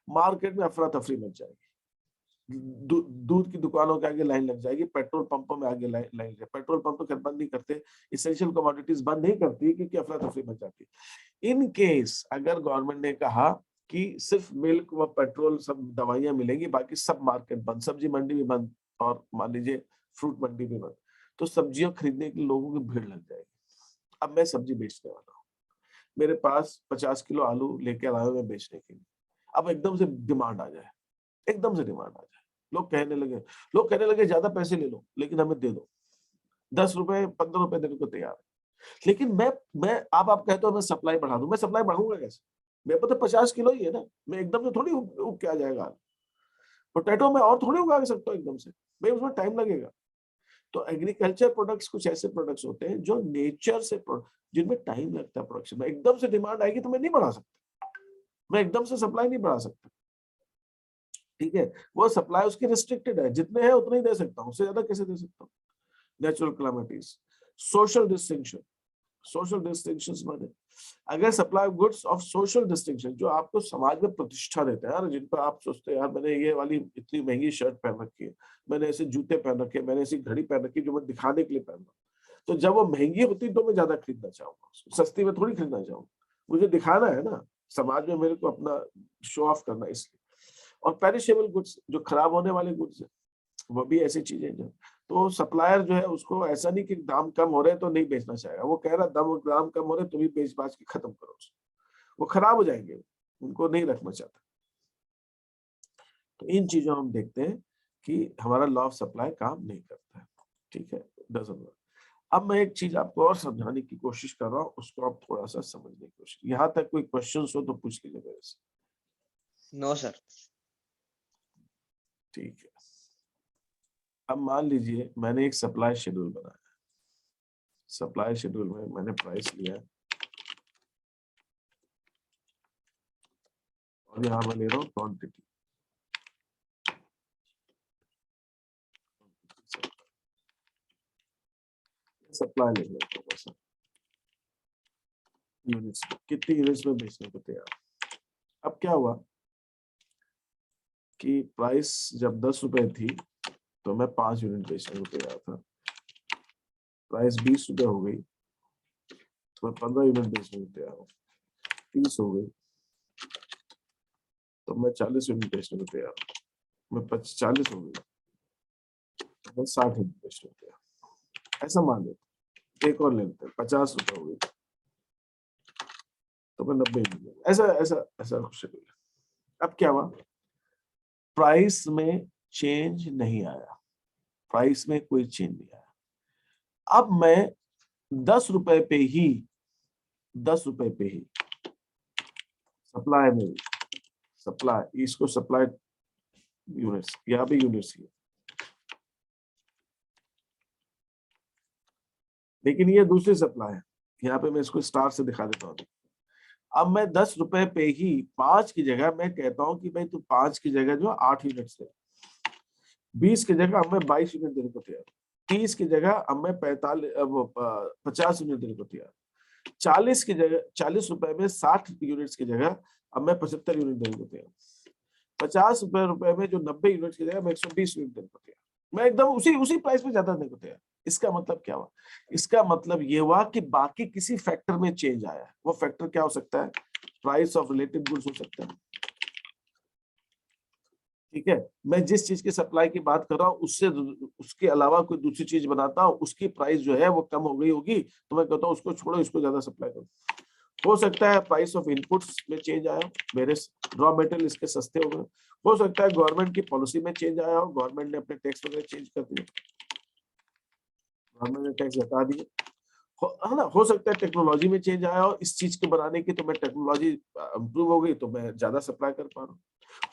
मार्केट में अफरा तफरी मच जाएगी, दूध की दुकानों के आगे लाइन लग जाएगी, पेट्रोल पंपों में आगे लाइन लगे, पेट्रोल पंप तो बंद नहीं करते, इसेंशियल कमोडिटीज बंद नहीं करती क्योंकि अफरा तफरी मच जाती है। इन केस अगर गवर्नमेंट ने कहा कि सिर्फ मिल्क व पेट्रोल, सब दवाइयां मिलेंगी, बाकी सब मार्केट बंद, सब्जी मंडी भी बंद, और मान लीजिए फ्रूट मंडी भी बंद, तो सब्जियां खरीदने के लोगों की भीड़ लग जाएगी। अब मैं सब्जी बेचने वाला हूँ, मेरे पास 50 किलो आलू लेकर आया हूं मैं बेचने के लिए, अब एकदम से डिमांड आ जाए, एकदम से डिमांड आ जाए, लोग कहने लगे ज्यादा पैसे ले लो लेकिन हमें दे दो, 10 रुपए 15 रुपए देने को तैयार है। लेकिन मैं आप कहते हो मैं सप्लाई बढ़ा दूं, मैं सप्लाई बढ़ाऊंगा कैसे? मेरे पास तो 50 किलो ही है ना, मैं एकदम से थोड़ी उग के आ जाएगा। पोटैटो में और थोड़ी उगा सकता हूँ एकदम से, भाई उसमें टाइम लगेगा। तो एग्रीकल्चर प्रोडक्ट्स कुछ ऐसे प्रोडक्ट्स होते हैं जो नेचर से जिनमें टाइम लगता है प्रोडक्शन में, एकदम से डिमांड आएगी तो मैं नहीं बढ़ा सकता, मैं एकदम से सप्लाई नहीं बढ़ा सकता। ठीक है, वो सप्लाई उसकी रिस्ट्रिक्टेड है, जितने हैं उतने ही दे सकता हूँ, उससे ज्यादा कैसे दे सकता हूँ। Natural calamities, social distinction, social distinctions माने अगर supply of goods of social distinction, जो आपको समाज में प्रतिष्ठा देते हैं, यार जिन पर आप सोचते हैं यार मैंने ये वाली इतनी महंगी शर्ट पहन रखी है, मैंने ऐसे जूते पहन रखे, मैंने ऐसी घड़ी पहन रखी जो मैं दिखाने के लिए पहन रहा हूँ, तो जब वो महंगी होती तो मैं ज्यादा खरीदना चाहूंगा, सस्ती में थोड़ी खरीदना चाहूंगा, मुझे दिखाना है ना समाज में, मेरे को अपना शो ऑफ करना, इसलिए। और पेरिशेबल गुड्स, जो खराब होने वाले गुड्स है, वो भी ऐसी चीजें जो, तो सप्लायर जो है उसको ऐसा नहीं कि दाम कम हो रहे हैं तो नहीं बेचना चाहेगा, वो कह रहा दाम कम हो रहे तो भी बेच बाच के खत्म करो उसको, वो खराब हो जाएंगे, उनको नहीं रखना चाहता। तो इन चीजों हम देखते हैं कि हमारा लॉ ऑफ सप्लाई काम नहीं करता है। ठीक है, डजंट वर्क। अब मैं एक चीज आपको और समझाने की कोशिश कर रहा हूँ, उसको आप थोड़ा सा समझने की कोशिश, यहाँ तक कोई क्वेश्चन हो तो पूछ लीजिए मेरे से। No sir. ठीक है, अब मान लीजिए मैंने एक सप्लाई शेड्यूल बनाया, सप्लाई शेड्यूल में मैंने प्राइस लिया और यहाँ मैं ले रहा हूँ क्वांटिटी, सप्लाई ले लेता हूँ बस, यूनिट्स कितनी यूनिट्स में बेचने को तैयार। अब क्या हुआ कि प्राइस जब 10 रुपए थी तो मैं 5 यूनिट बेचने को तैयार था, प्राइस 20 रुपए हो गई तो मैं 15 यूनिट बेचने को तैयार हूँ, 30 हो गई तो मैं 40 यूनिट बेचने को तैयार हूँ, मैं 40 हो गई तो मैं 60 यूनिट बेचने को तैयार, ऐसा मान लेते। एक और ले लेते हैं, 50 रुपए हो गई तो मैं 90 यूनिट, ऐसा ऐसा ऐसा शेड्यूल है। अब क्या हुआ, प्राइस में चेंज नहीं आया, प्राइस में कोई चेंज नहीं आया। अब मैं 10 रुपए पे ही सप्लाई में, सप्लाई, इसको सप्लाई यूनिट्स, यहाँ पे यूनिट्स ही है, लेकिन ये दूसरी सप्लाई है। यहाँ पे मैं इसको स्टार से दिखा देता हूँ। अब मैं 10 रुपए पे ही 5 की जगह मैं कहता हूँ कि भाई तू 5 की जगह जो 8 यूनिट्स दे, 20 की जगह अब मैं 22 यूनिट देने को तैयार, 30 की जगह अब मैं 50 यूनिट देने को तैयार, 40 की जगह 40 रुपए में 60 यूनिट्स की जगह अब मैं 75 यूनिट देने को तैयार, 50 रुपए में जो 90 यूनिट्स की जगह मैं 120 यूनिट देने को तैयार, मैं एकदम उसी उसी प्राइस पे ज्यादा देने को तैयार। इसका मतलब क्या हुआ? इसका मतलब ये हुआ कि बाकी किसी फैक्टर में चेंज आया है। वो फैक्टर क्या हो सकता है? प्राइस ऑफ रिलेटेड गुड्स हो सकता है, ठीक है। मैं जिस चीज की सप्लाई की बात कर रहा हूँ उससे उसके अलावा कोई दूसरी चीज बनाता हूँ, उसकी प्राइस जो है वो कम हो गई होगी, तो मैं कहता हूँ उसको छोड़ो, इसको ज्यादा सप्लाई करो। हो सकता है प्राइस ऑफ इनपुट्स में चेंज आया, मेरे रॉ मटेरियल इसके सस्ते हो गए। हो सकता है गवर्नमेंट की पॉलिसी में चेंज आया हो, गवर्नमेंट ने अपने टैक्स वगैरह चेंज कर दिए, गवर्नमेंट ने टैक्स घटा दिए, है ना। हो सकता है टेक्नोलॉजी में चेंज आया हो इस चीज के बनाने की, तो मैं टेक्नोलॉजी इंप्रूव हो गई तो मैं ज्यादा सप्लाई कर पा रहा हूँ।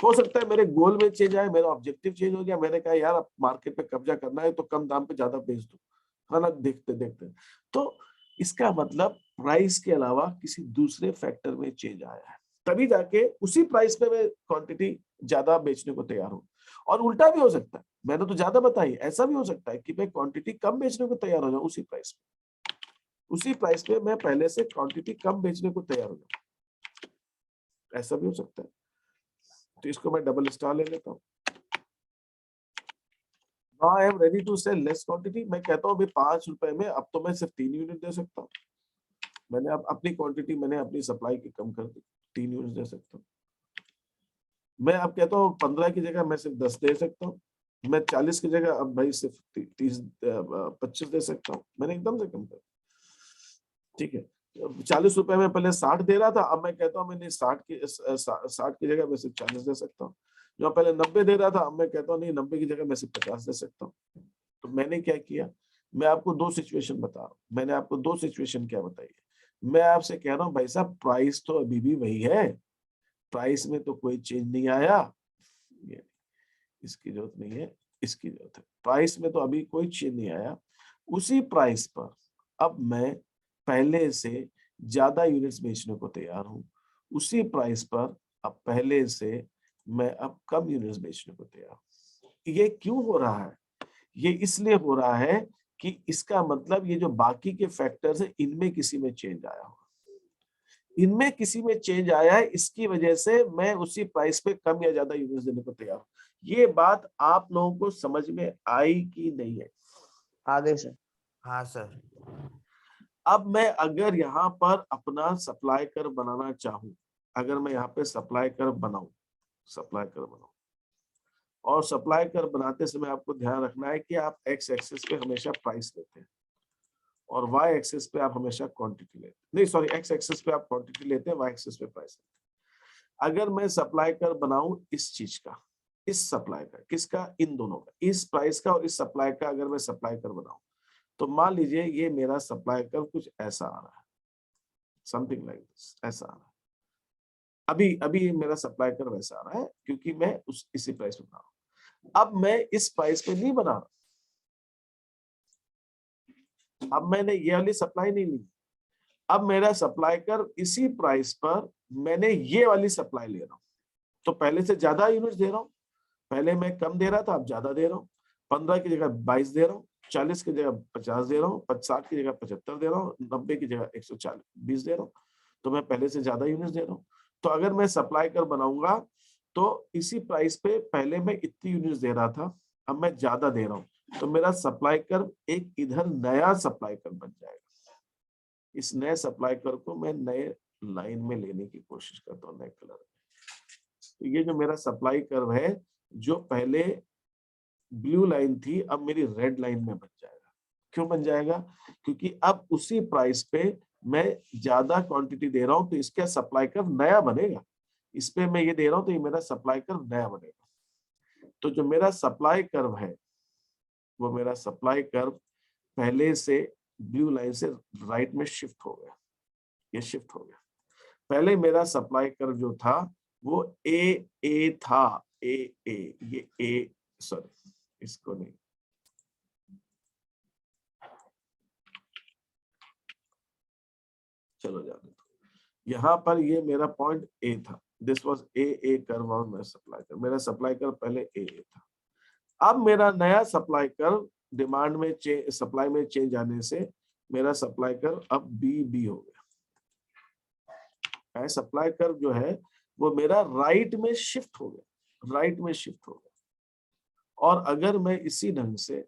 हो सकता है मेरे गोल में चेंज आया, मेरा ऑब्जेक्टिव चेंज हो गया, मैंने कहा यार अब मार्केट पे कब्जा करना है तो कम दाम पे ज्यादा बेच दो, है ना, देखते देखते। तो इसका मतलब प्राइस के अलावा किसी दूसरे फैक्टर में चेंज आया है, तभी जाके उसी प्राइस पे मैं क्वांटिटी ज्यादा बेचने को तैयार हूँ। और उल्टा भी हो सकता है, मैंने तो ज्यादा बताई, ऐसा भी हो सकता है कि मैं क्वांटिटी कम बेचने को तैयार हो जाऊं, उसी प्राइस पे मैं पहले से क्वांटिटी कम बेचने को तैयार हो जाऊं, ऐसा भी हो सकता है। तो इसको मैं डबल स्टार ले लेता हूँ। Now I am ready to sell less quantity। मैं कहता हूँ भाई 5 रुपए में अब तो मैं सिर्फ 3 यूनिट दे सकता हूँ। मैंने अब अपनी क्वांटिटी, मैंने अपनी सप्लाई की कम कर दी, 3 यूनिट दे सकता हूँ। मैं अब कहता हूँ 15 की जगह मैं सिर्फ 10 दे सकता हूँ। मैं 40 की जगह अब भाई सिर्फ 25 दे सकता हूँ। मैंने एकदम से कम कर, ठीक है। 40 रुपए में पहले 60 दे रहा था, अब मैं कहता हूँ मैंने 60 की जगह मैं सिर्फ 40 दे सकता हूँ। जो पहले 90 दे रहा था, अब मैं कहता हूँ नहीं, 90 की जगह मैं सिर्फ 50 दे सकता हूँ। तो मैंने क्या किया? मैं आपको दो सिचुएशन बता रहा हूँ। मैंने आपको दो सिचुएशन क्या बताई है? मैं आपसे कह रहा हूँ भाई साहब प्राइस तो अभी भी वही है, प्राइस में तो कोई चेंज नहीं आया, ये इसकी जरूरत नहीं है, इसकी जरूरत है। प्राइस में तो अभी कोई चेंज नहीं आया। उसी प्राइस पर अब मैं पहले से ज्यादा यूनिट्स बेचने को तैयार हूं। उसी प्राइस पर अब पहले से मैं अब कम यूनिट्स बेचने को तैयार हूं। ये क्यों हो रहा है? ये इसलिए हो रहा है कि इसका मतलब ये जो बाकी के फैक्टर्स है इनमें किसी में चेंज आया होगा, इनमें किसी में चेंज आया है, इसकी वजह से मैं उसी प्राइस पे कम या ज्यादा यूनिट्स देने को तैयार हूं। ये बात आप लोगों को समझ में आई कि नहीं है? आगे सर। हाँ सर। अब मैं अगर यहाँ पर अपना सप्लाई कर बनाना चाहूं, अगर मैं यहाँ पे सप्लाई कर बनाऊं, और सप्लाई कर बनाते समय आपको ध्यान रखना है कि आप एक्स एक्सिस पे हमेशा प्राइस लेते हैं और वाई एक्सिस पे आप हमेशा क्वांटिटी लेते हैं। नहीं सॉरी, एक्स एक्सिस पे आप क्वांटिटी लेते हैं, वाई एक्सिस पे प्राइस लेते हैं। अगर मैं सप्लाई कर बनाऊं इस चीज का, इस सप्लाई का, किसका? इन दोनों का, इस प्राइस का और इस सप्लाई का, अगर मैं सप्लाई कर बनाऊं तो मान लीजिए ये मेरा सप्लाई कर कुछ ऐसा आ रहा है, समथिंग लाइक दिस, ऐसा आ रहा है। अभी अभी मेरा सप्लाई कर वैसा आ रहा है क्योंकि मैं उस इसी प्राइस पे बना रहा हूं। अब मैं इस प्राइस पे नहीं बना रहा, अब मैंने ये वाली सप्लाई नहीं ली, अब मेरा सप्लाई कर इसी प्राइस पर मैंने ये वाली सप्लाई ले रहा हूं, तो पहले से ज्यादा यूनिट्स दे रहा हूं। पहले मैं कम दे रहा था, अब ज्यादा दे रहा हूँ। 15 की जगह 22 दे रहा हूँ, 40 की जगह 50 दे रहा हूँ, 60 की जगह 75 दे रहा हूँ, 90 की जगह 120 दे रहा हूँ। तो मैं पहले से ज्यादा यूनिट्स दे रहा हूँ। तो अगर मैं सप्लाई कर बनाऊंगा तो इसी प्राइस पे पहले मैं इतनी यूनिट्स दे रहा था, अब मैं ज्यादा दे रहा हूँ, तो मेरा सप्लाई कर एक इधर नया सप्लाई कर बन जाएगा। इस नए सप्लाई कर को मैं नए लाइन में लेने की कोशिश करता हूँ, नए कलर में। तो ये जो मेरा सप्लाई कर्व है, जो पहले ब्लू लाइन थी, अब मेरी रेड लाइन में बन जाएगा। क्यों बन जाएगा? क्योंकि अब उसी प्राइस पे मैं ज्यादा क्वांटिटी दे रहा हूं, तो इसका सप्लाई कर्व नया बनेगा। इस पे मैं ये दे रहा हूं तो ये मेरा सप्लाई कर्व नया बनेगा। तो जो मेरा सप्लाई कर्व है वो मेरा सप्लाई कर्व पहले से ब्लू लाइन से राइट में शिफ्ट हो गया, ये शिफ्ट हो गया। पहले मेरा सप्लाई कर्व जो था वो ए था, ए ये ए, सॉरी इसको नहीं, चलो जाने दो। यहाँ पर ये मेरा पॉइंट ए था, दिस वाज ए कर्व और मेरा सप्लाई कर्व, मेरा सप्लाई कर्व पहले ए था। अब मेरा नया सप्लाई कर्व डिमांड में सप्लाई में चेंज आने से मेरा सप्लाई कर्व अब बी हो गया। सप्लाई कर्व जो है वो मेरा राइट में शिफ्ट हो गया, राइट में शिफ्ट हो गया। और अगर मैं इसी ढंग से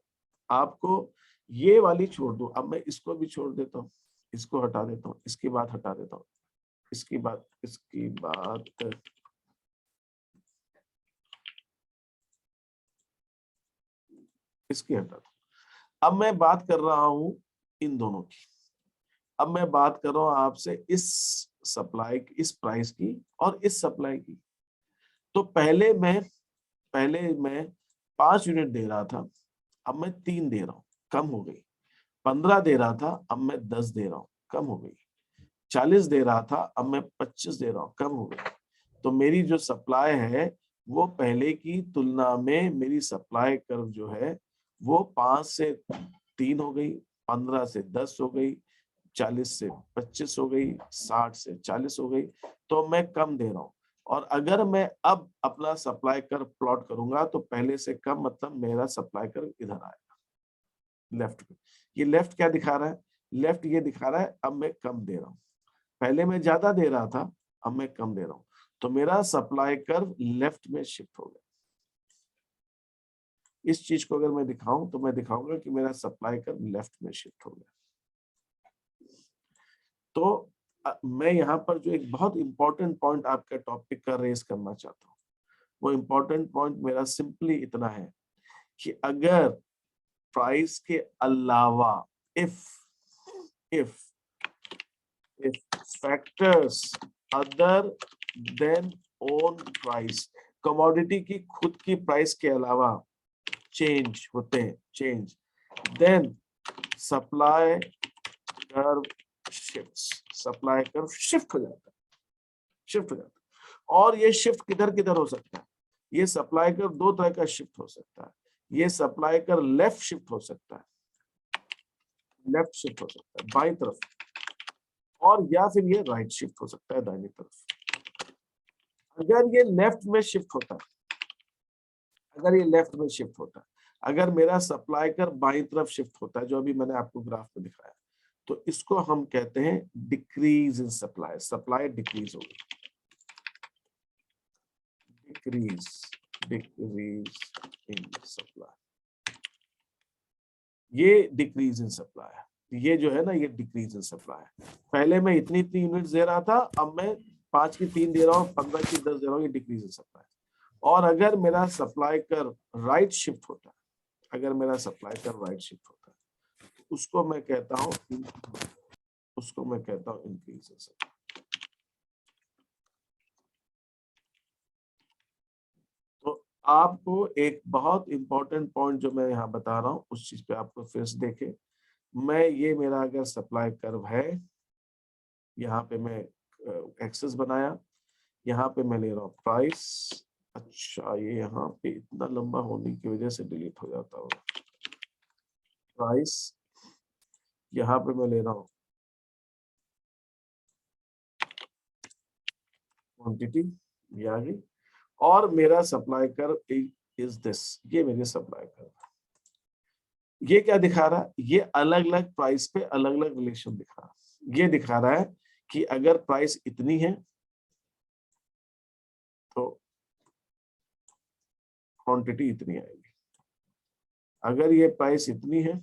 आपको ये वाली छोड़ दूं, अब मैं इसको भी छोड़ देता हूँ, इसको हटा देता हूँ, इसकी बात हटा देता हूँ, इसकी बात इसकी हटा दो। अब मैं बात कर रहा हूं इन दोनों की, अब मैं बात कर रहा हूं आपसे इस सप्लाई, इस प्राइस की और इस सप्लाई की। तो पहले मैं 5 यूनिट दे रहा था, अब मैं 3 दे रहा हूं, कम हो गई। 15 दे रहा था, अब मैं 10 दे रहा हूं, कम हो गई। 40 दे रहा था, अब मैं 25 दे रहा हूं, कम हो गई। तो मेरी जो सप्लाई है वो पहले की तुलना में मेरी सप्लाई कर्व जो है वो 5 से 3 हो गई, 15 से 10 हो गई, 40 से 25 हो गई, 60 से 40 हो गई। तो मैं कम दे रहा हूं। और अगर मैं अब अपना सप्लाई कर्व प्लॉट करूंगा तो पहले से कम मतलब मेरा सप्लाई कर्व इधर आएगा, लेफ्ट में। ये लेफ्ट क्या दिखा रहा है? लेफ्ट ये दिखा रहा है अब मैं कम दे रहा हूं, पहले मैं ज्यादा दे रहा था, अब मैं कम दे रहा हूं। तो मेरा सप्लाई कर्व लेफ्ट में शिफ्ट हो गया। इस चीज को अगर मैं दिखाऊं तो मैं दिखाऊंगा कि मेरा सप्लाई कर्व लेफ्ट में शिफ्ट हो गया। तो मैं यहाँ पर जो एक बहुत इंपॉर्टेंट पॉइंट आपका टॉपिक का रेस करना चाहता हूँ, वो इंपॉर्टेंट पॉइंट मेरा सिंपली इतना है कि अगर प्राइस के अलावा if factors other than own price, commodity की खुद की प्राइस के अलावा चेंज होते हैं, change, then supply curve shifts, supply curve shift हो जाता है, शिफ्ट हो जाता है। और ये शिफ्ट किधर किधर हो सकता है? ये सप्लाई कर्व 2 तरह का शिफ्ट हो सकता है। ये सप्लाई कर्व लेफ्ट शिफ्ट हो सकता है, लेफ्ट शिफ्ट हो सकता है बाईं तरफ, और या फिर ये राइट शिफ्ट हो सकता है दाहिनी तरफ। अगर ये लेफ्ट में शिफ्ट होता है, अगर ये लेफ्ट में शिफ्ट होता है, अगर मेरा सप्लाई कर्व बाईं तरफ शिफ्ट होता है, जो अभी मैंने आपको ग्राफ में दिखाया, तो इसको हम कहते हैं decrease in supply, supply decrease हो गई, डिक्रीज इन सप्लाई, ये डिक्रीज इन सप्लाई है। ये जो है ना, ये डिक्रीज इन सप्लाई है। पहले मैं इतनी यूनिट्स दे रहा था, अब मैं 5 की 3 दे रहा हूँ, 15 की 10 दे रहा हूँ, ये डिक्रीज इन सप्लाई। और अगर मेरा सप्लाई कर राइट शिफ्ट होता है, अगर मेरा सप्लाई कर राइट शिफ्ट होता है, तो उसको मैं कहता हूँ इंक्रीज इन सप्लाई। तो आपको एक बहुत इंपॉर्टेंट पॉइंट जो मैं यहाँ बता रहा हूँ, उस चीज पे आपको फिर से देखें। मैं ये मेरा अगर सप्लाई कर्व है, यहाँ पे मैं एक्सेस बनाया, यहाँ पे मैं ले रहा हूँ प्राइस। अच्छा, ये यहाँ पे इतना लंबा होने की वजह से डिलीट हो जाता होगा प्राइस। यहाँ पे मैं ले रहा हूँ क्वांटिटी, ये आ गई। और मेरा सप्लाई कर्व इज दिस, ये मेरी सप्लाई कर्व। ये क्या दिखा रहा है? ये अलग अलग प्राइस पे अलग अलग रिलेशन दिखा रहा है। ये दिखा रहा है कि अगर प्राइस इतनी है तो क्वांटिटी इतनी आएगी, अगर ये प्राइस इतनी है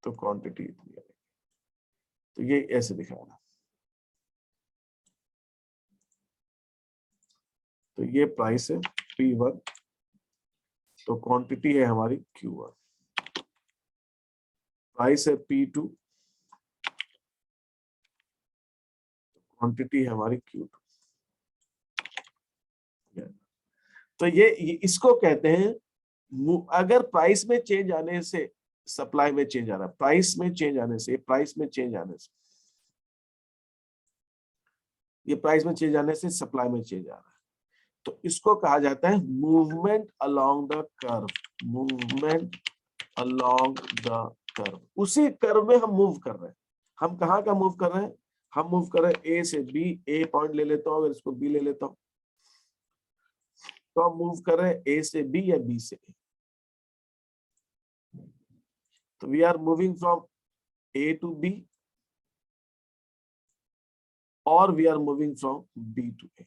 तो क्वांटिटी इतनी आएगी। तो ये ऐसे दिखा रहा है। तो ये प्राइस है P1, तो क्वांटिटी है हमारी Q1, प्राइस है P2, क्वांटिटी है हमारी Q2। तो ये इसको कहते हैं, अगर प्राइस में चेंज आने से सप्लाई में चेंज आ रहा है, प्राइस में चेंज आने से, प्राइस में चेंज आने से, ये प्राइस में चेंज आने से सप्लाई में चेंज आ रहा है, तो इसको कहा जाता है movement along the curve, movement along the curve. उसी कर्व में हम मूव कर रहे हैं। हम कहाँ का मूव कर रहे हैं? हम मूव कर रहे हैं ए से बी, ए पॉइंट ले लेता हूँ, अगर इसको बी ले लेता हूँ, तो हम मूव कर रहे हैं ए से बी या बी से ए। तो we are moving from A to B और we are moving from B to A.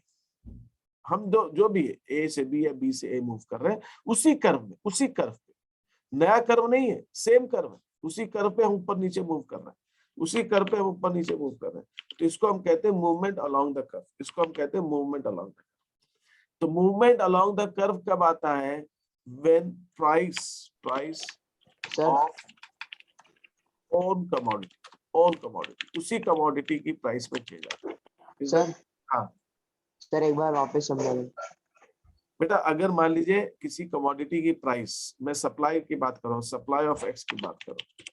हम जो भी है, ए से बी या बी से ए मूव कर रहे हैं उसी कर्व में, उसी कर्व पे, नया कर्व नहीं है, सेम कर्व है, उसी कर्व पे हम ऊपर नीचे मूव कर रहे हैं, उसी कर्व पे हम ऊपर नीचे मूव कर रहे हैं, तो इसको हम कहते हैं मूवमेंट अलोंग द कर्व, इसको हम कहते हैं मूवमेंट अलोंग द कर्व। तो मूवमेंट अलोंग द कर्व कब आता है? When price of own commodity, उसी कमोडिटी की प्राइस में चेंज आता है। सर हाँ सर एक बार वापस समझा दो। बेटा, अगर मान लीजिए किसी कमोडिटी की प्राइस, मैं सप्लाई की बात कर रहा हूँ, सप्लाई ऑफ एक्स की बात कर रहा हूँ,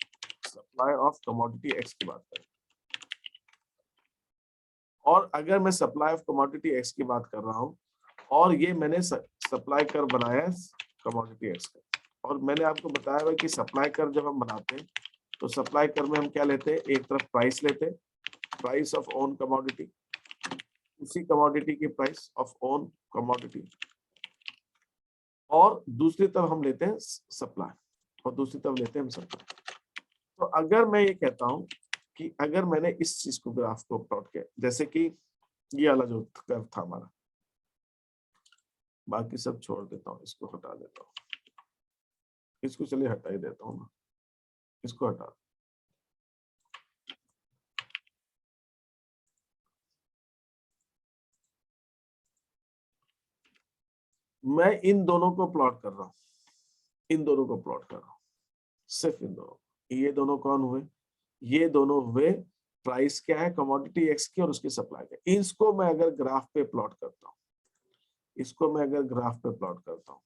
सप्लाई ऑफ कमोडिटी एक्स की बात कर रहा हूँ, और अगर मैं सप्लाई ऑफ कमोडिटी एक्स की बात कर रहा हूँ और ये मैंने सप्लाई कर बनाया कमोडिटी एक्स का, और मैंने आपको बताया हुआ कि सप्लाई कर जब हम बनाते हैं तो सप्लाई कर में हम क्या लेते हैं? एक तरफ प्राइस लेते हैं, प्राइस ऑफ ओन कमोडिटी, उसी कमोडिटी की प्राइस ऑफ ओन कमोडिटी, और दूसरी तरफ हम लेते हैं सप्लाई, और दूसरी तरफ लेते हैं हम सप्लाई। तो अगर मैं ये कहता हूं कि अगर मैंने इस चीज को, ग्राफ को प्लॉट किया, जैसे कि ये वाला जो कर्व था हमारा, बाकी सब छोड़ देता हूँ, इसको हटा देता हूँ, इसको चलिए हटा ही देता हूँ ना, इसको हटा, मैं इन दोनों को प्लॉट कर रहा हूं, इन दोनों को प्लॉट कर रहा हूं, सिर्फ इन दोनों। ये दोनों कौन हुए? ये दोनों हुए प्राइस क्या है कमोडिटी एक्स की और उसकी सप्लाई का। इसको मैं अगर ग्राफ पे प्लॉट करता हूं, इसको मैं अगर ग्राफ पे प्लॉट करता हूं,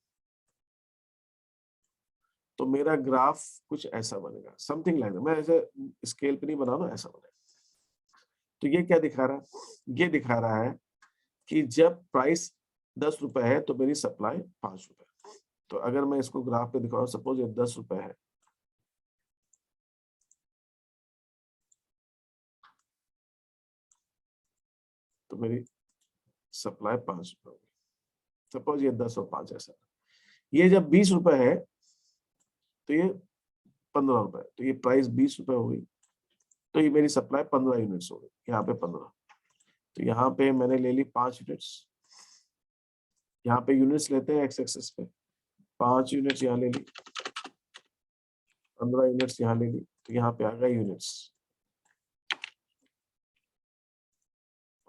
तो मेरा ग्राफ कुछ ऐसा बनेगा, समथिंग लाइक, मैं ऐसे स्केल पे नहीं बना रहा, ऐसा बनेगा। तो ये क्या दिखा रहा है? ये दिखा रहा है कि जब प्राइस 10 रुपए है तो मेरी सप्लाई 5 रुपए। तो अगर मैं इसको ग्राफ पे दिखाऊं, सपोज ये 10 रुपए है, तो मेरी सप्लाई 5 रुपए होगी। सपोज ये 10 और 5 ऐसा। ये जब 20 रुपए है तो ये 15 रुपए, तो ये प्राइस 20 रुपए हो गई, तो ये मेरी सप्लाई 15 यूनिट्स हो गई, यहाँ पे 15। तो यहाँ पे मैंने ले ली 5 यूनिट्स, यहाँ पे यूनिट्स लेते हैं एक्स एक्सिस पे, 5 यूनिट्स यहाँ ले ली, 15 यूनिट्स यहाँ ले ली, तो यहाँ पे आ गई यूनिट्स,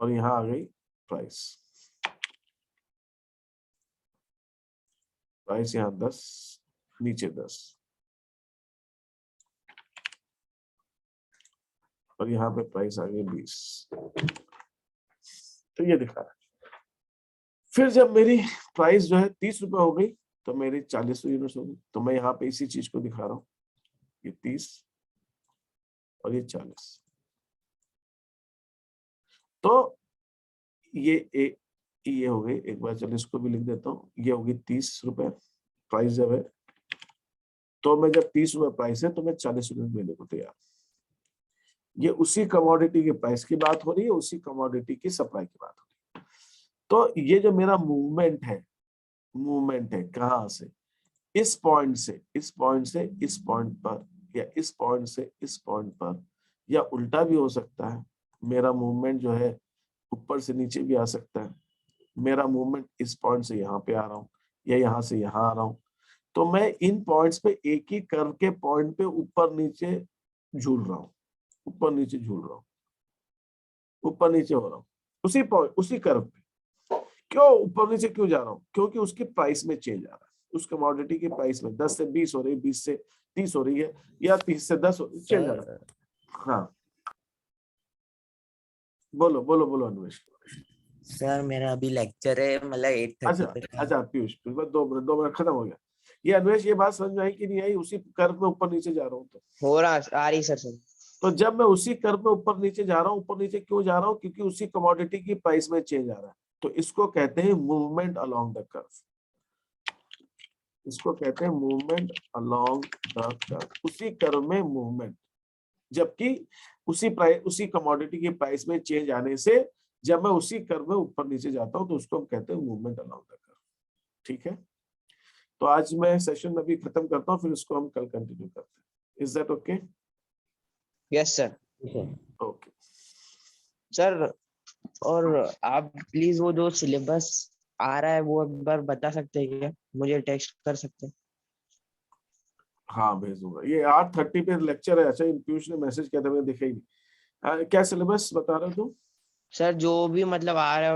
और यहाँ आ गई प्राइस। प्राइस यहाँ 10, नीचे 10, और यहाँ पे प्राइस आ गई 20। तो ये दिखा रहा है। फिर जब मेरी प्राइस जो है 30 रुपए हो गई तो मेरी 40 यूनिट्स हो गई, तो मैं यहाँ पे इसी चीज को दिखा रहा हूँ, ये 30 और ये 40। तो ये हो गई, एक बार चलिए इसको भी लिख देता हूँ, ये होगी 30 रुपए प्राइस जब है, तो मैं जब 30 रुपए प्राइस है तो मैं 40 यूनिट लेने को तैयार। ये उसी कमोडिटी की प्राइस की बात हो रही है, उसी कमोडिटी की सप्लाई की बात हो रही है। तो ये जो मेरा मूवमेंट है, मूवमेंट है कहाँ से? इस पॉइंट से इस पॉइंट से इस पॉइंट पर, या इस पॉइंट से इस पॉइंट पर, या उल्टा भी हो सकता है। मेरा मूवमेंट जो है ऊपर से नीचे भी आ सकता है। मेरा मूवमेंट इस पॉइंट से यहाँ पे आ रहा हूँ, या यहाँ से यहाँ आ रहा हूँ, तो मैं इन पॉइंट्स पे एक ही कर्व के पॉइंट पे ऊपर नीचे झूल रहा हूँ, ऊपर नीचे झूल रहा हूँ, ऊपर नीचे हो रहा हूँ, उसी पॉइंट, उसी कर्व पे। क्यों ऊपर नीचे क्यों जा रहा हूँ? क्योंकि उसकी प्राइस में चेंज आ रहा है, उस कमोडिटी की प्राइस में 10 से 20 हो रही है, 20 से 30 हो रही है, या 30 से 10 चेंज आ रहा है। हाँ बोलो बोलो बोलो अन्वेष। सर मेरा अभी लेक्चर है, मतलब 8:30 पे। अच्छा पीयूष, 2 मिनट खत्म हो गया। ये अन्वेष, ये बात समझ में आई कि नहीं आई? उसी कर्व में ऊपर नीचे जा रहा हूँ हो रहा, आ रही सर समझ। तो जब मैं उसी कर्व में ऊपर नीचे जा रहा हूँ, ऊपर नीचे क्यों जा रहा हूँ? क्योंकि उसी कमोडिटी की प्राइस में चेंज आ रहा है, तो इसको कहते हैं मूवमेंट अलोंग द कर्व। इसको कहते हैं मूवमेंट अलोंग द कर्व, उसी कर्व में मूवमेंट, जबकि उसी कमोडिटी की प्राइस में चेंज आने से जब मैं उसी कर्व में ऊपर नीचे जाता हूं तो उसको हम कहते हैं मूवमेंट अलोंग द कर्व। ठीक है, तो आज मैं सेशन अभी खत्म करता हूं, फिर इसको हम कल कंटिन्यू करते हैं। Is that okay? Yes sir. Okay sir और आप प्लीज वो जो सिलेबस आ रहा है वो एक बार बता सकते हैं क्या? मुझे टेक्स्ट कर सकते हैं? हाँ भेजूंगा। ये 8:30 पे लेक्चर है। अच्छा, पीयूष ने मैसेज किया था, मैंने देखा ही नहीं। क्या सिलेबस बता रहे हो तुम? सर जो भी मतलब आ रहा है